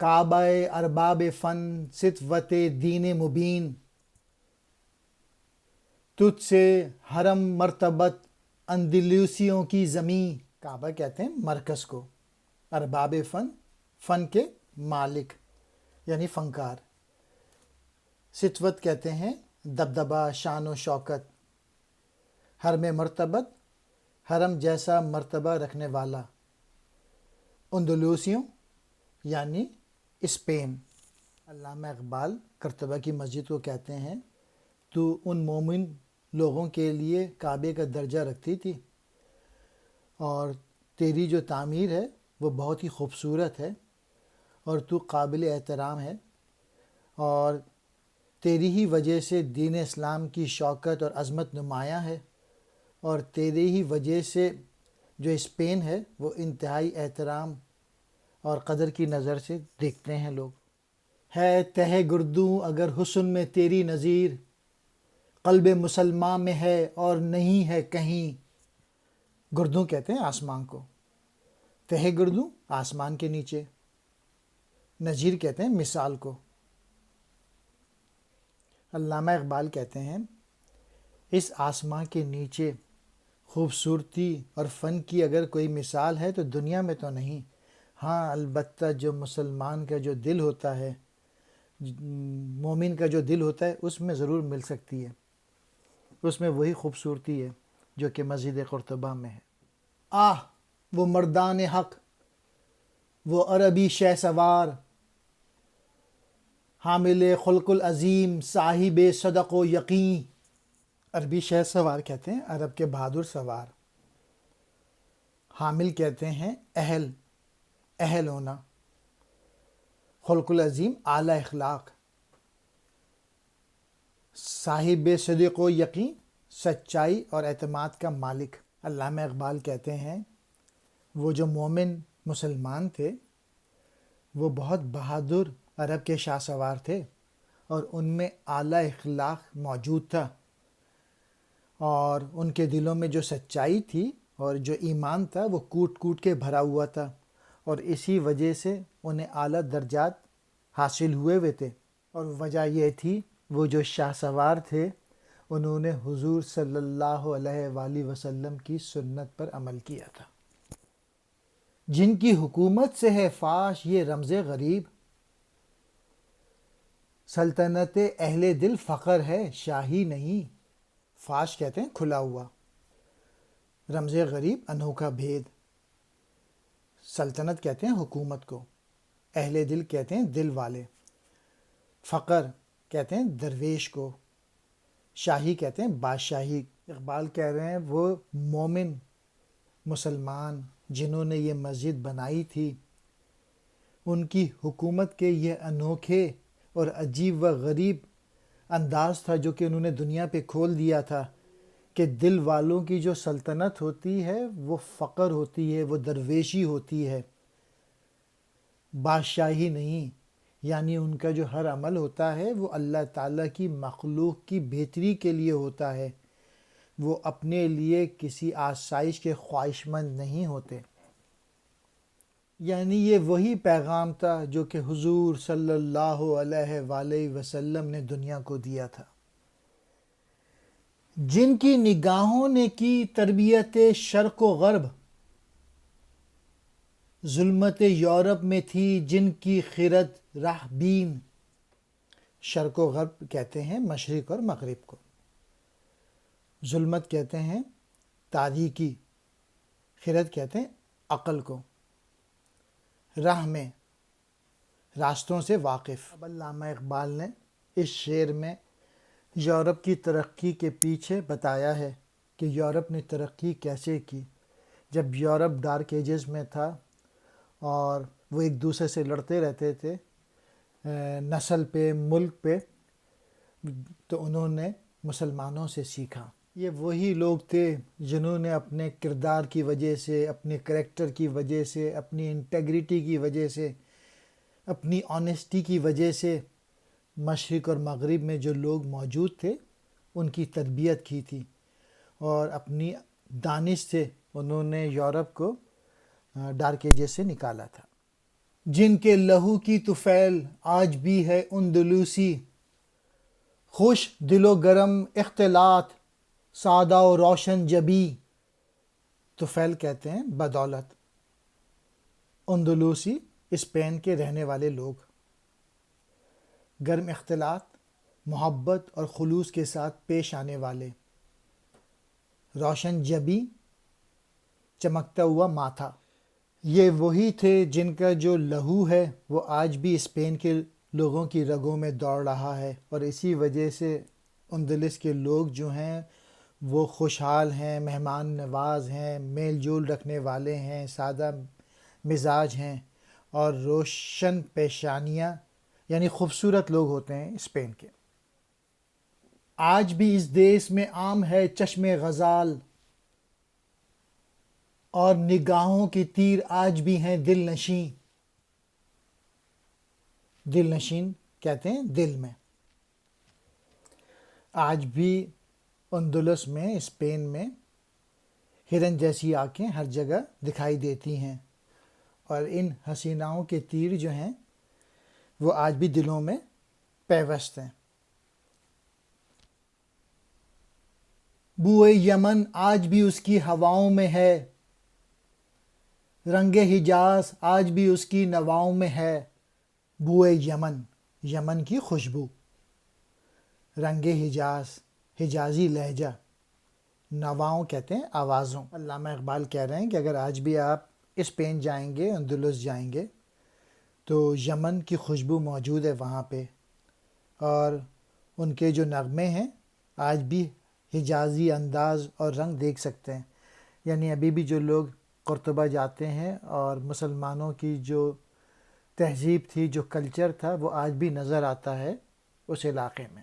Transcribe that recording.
کعبہ ارباب فن ستوت دین مبین، تجھ سے حرم مرتبت اندلوسیوں کی زمیں۔ کعبہ کہتے ہیں مرکز کو، ارباب فن، فن کے مالک یعنی فنکار، ستوت کہتے ہیں دبدبہ، شان و شوکت، حرم مرتبت حرم جیسا مرتبہ رکھنے والا، اندلوسیوں یعنی اسپین۔ علامہ اقبال کرتبہ کی مسجد کو کہتے ہیں تو ان مومن لوگوں کے لیے کعبے کا درجہ رکھتی تھی، اور تیری جو تعمیر ہے وہ بہت ہی خوبصورت ہے، اور تو قابل احترام ہے، اور تیری ہی وجہ سے دین اسلام کی شوکت اور عظمت نمایاں ہے، اور تیری ہی وجہ سے جو اسپین ہے وہ انتہائی احترام اور قدر کی نظر سے دیکھتے ہیں لوگ۔ ہے تہ گردوں اگر حسن میں تیری نظیر، قلب مسلماں میں ہے اور نہیں ہے کہیں۔ گردوں کہتے ہیں آسمان کو، تہ گردوں آسمان کے نیچے، نظیر کہتے ہیں مثال کو۔ علامہ اقبال کہتے ہیں اس آسمان کے نیچے خوبصورتی اور فن کی اگر کوئی مثال ہے تو دنیا میں تو نہیں، ہاں البتہ جو مسلمان کا جو دل ہوتا ہے، مومن کا جو دل ہوتا ہے، اس میں ضرور مل سکتی ہے، اس میں وہی خوبصورتی ہے جو کہ مسجد قرطبہ میں ہے۔ آہ وہ مردان حق، وہ عربی شہ سوار، حامل خلق العظیم صاحب صدق و یقین۔ عربی شہ سوار کہتے ہیں عرب کے بہادر سوار، حامل کہتے ہیں اہل ہونا، خلق العظیم اعلیٰ اخلاق، صاحب صدق و یقین سچائی اور اعتماد کا مالک۔ علامہ اقبال کہتے ہیں وہ جو مومن مسلمان تھے وہ بہت بہادر عرب کے شاہ سوار تھے، اور ان میں اعلیٰ اخلاق موجود تھا، اور ان کے دلوں میں جو سچائی تھی اور جو ایمان تھا وہ کوٹ کوٹ کے بھرا ہوا تھا، اور اسی وجہ سے انہیں اعلیٰ درجات حاصل ہوئے تھے۔ اور وجہ یہ تھی وہ جو شاہ سوار تھے انہوں نے حضور صلی اللہ علیہ وآلہ وسلم کی سنت پر عمل کیا تھا۔ جن کی حکومت سے ہے فاش یہ رمز غریب، سلطنت اہل دل فخر ہے شاہی نہیں۔ فاش کہتے ہیں کھلا ہوا، رمز غریب انوکھا بھید، سلطنت کہتے ہیں حکومت کو، اہل دل کہتے ہیں دل والے، فقر کہتے ہیں درویش کو، شاہی کہتے ہیں بادشاہی۔ اقبال کہہ رہے ہیں وہ مومن مسلمان جنہوں نے یہ مسجد بنائی تھی، ان کی حکومت کے یہ انوکھے اور عجیب و غریب انداز تھا جو کہ انہوں نے دنیا پہ کھول دیا تھا کہ دل والوں کی جو سلطنت ہوتی ہے وہ فقر ہوتی ہے، وہ درویشی ہوتی ہے، بادشاہی نہیں۔ یعنی ان کا جو ہر عمل ہوتا ہے وہ اللہ تعالیٰ کی مخلوق کی بہتری کے لیے ہوتا ہے، وہ اپنے لیے کسی آسائش کے خواہش مند نہیں ہوتے۔ یعنی یہ وہی پیغام تھا جو کہ حضور صلی اللہ علیہ وآلہ وسلم نے دنیا کو دیا تھا۔ جن کی نگاہوں نے کی تربیت شرق و غرب، ظلمت یورپ میں تھی جن کی خرد راہ بین۔ شرق و غرب کہتے ہیں مشرق اور مغرب کو، ظلمت کہتے ہیں تاریکی، خرد کہتے ہیں عقل کو، راہ میں راستوں سے واقف۔ اب علامہ اقبال نے اس شعر میں یورپ کی ترقی کے پیچھے بتایا ہے کہ یورپ نے ترقی کیسے کی۔ جب یورپ ڈارک ایجز میں تھا اور وہ ایک دوسرے سے لڑتے رہتے تھے نسل پہ، ملک پہ، تو انہوں نے مسلمانوں سے سیکھا۔ یہ وہی لوگ تھے جنہوں نے اپنے کردار کی وجہ سے، اپنے کریکٹر کی وجہ سے، اپنی انٹیگریٹی کی وجہ سے، اپنی آنیسٹی کی وجہ سے مشرق اور مغرب میں جو لوگ موجود تھے ان کی تربیت کی تھی، اور اپنی دانش سے انہوں نے یورپ کو ڈارک ایجز سے نکالا تھا۔ جن کے لہو کی طفیل آج بھی ہے اندلوسی، خوش دل و گرم اختلاط سادہ و روشن جبی، طفیل کہتے ہیں بدولت، اندلوسی اسپین کے رہنے والے لوگ، گرم اختلاط محبت اور خلوص کے ساتھ پیش آنے والے، روشن جبی چمکتا ہوا ماتھا، یہ وہی تھے جن کا جو لہو ہے وہ آج بھی اسپین کے لوگوں کی رگوں میں دوڑ رہا ہے، اور اسی وجہ سے اندلس کے لوگ جو ہیں وہ خوشحال ہیں، مہمان نواز ہیں، میل جول رکھنے والے ہیں، سادہ مزاج ہیں، اور روشن پیشانیاں یعنی خوبصورت لوگ ہوتے ہیں اسپین کے۔ آج بھی اس دیس میں عام ہے چشم غزال، اور نگاہوں کی تیر آج بھی ہیں دل نشیں، دل نشین کہتے ہیں دل میں۔ آج بھی اندلس میں اسپین میں ہرن جیسی آنکھیں ہر جگہ دکھائی دیتی ہیں، اور ان حسیناؤں کے تیر جو ہیں وہ آج بھی دلوں میں پیوست ہیں۔ بوئے یمن آج بھی اس کی ہواؤں میں ہے، رنگ حجاز آج بھی اس کی نواؤں میں ہے، بوئے یمن، یمن کی خوشبو، رنگ حجاز حجازی لہجہ، نواؤں کہتے ہیں آوازوں۔ علامہ اقبال کہہ رہے ہیں کہ اگر آج بھی آپ اسپین جائیں گے، اندلس جائیں گے، تو یمن کی خوشبو موجود ہے وہاں پہ، اور ان کے جو نغمے ہیں آج بھی حجازی انداز اور رنگ دیکھ سکتے ہیں۔ یعنی ابھی بھی جو لوگ قرطبہ جاتے ہیں اور مسلمانوں کی جو تہذیب تھی، جو کلچر تھا، وہ آج بھی نظر آتا ہے اس علاقے میں۔